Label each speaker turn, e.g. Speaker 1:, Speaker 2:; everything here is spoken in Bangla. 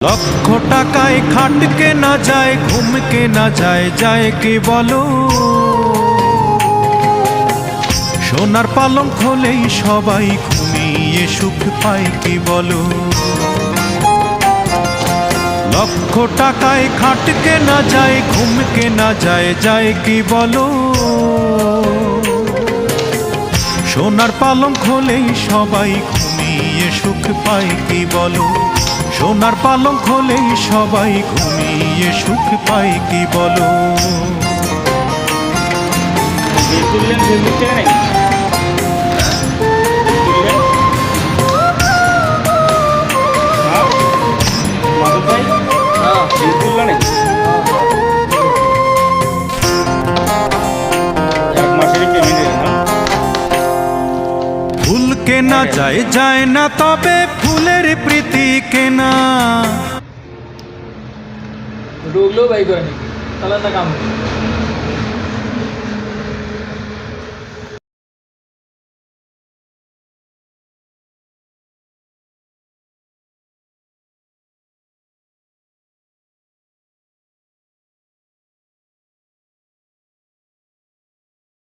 Speaker 1: লক্ষ টাকায় খাট কেনা যায়, ঘুম কেনা যায়, যায় কি বলো? সোনার পালঙ্ক হলেই সবাই ঘুমিয়ে সুখ পায় কি বলো? লক্ষ টাকায় খাট কেনা যায়, ঘুম কেনা যায়, যায় কি বলো? সোনার পালঙ্ক হলেই সবাই ঘুমিয়ে সুখ পায় কি বলো? সোনার পালঙ্ক হলেই সবাই ঘুমিয়ে সুখ পায় কি বলো? ফুল কেনা যায়, যায় না, তবে ফুলের প্রীতি কেনা।
Speaker 2: ঢুকলেও বাই করে নাকি তাহলে না কাম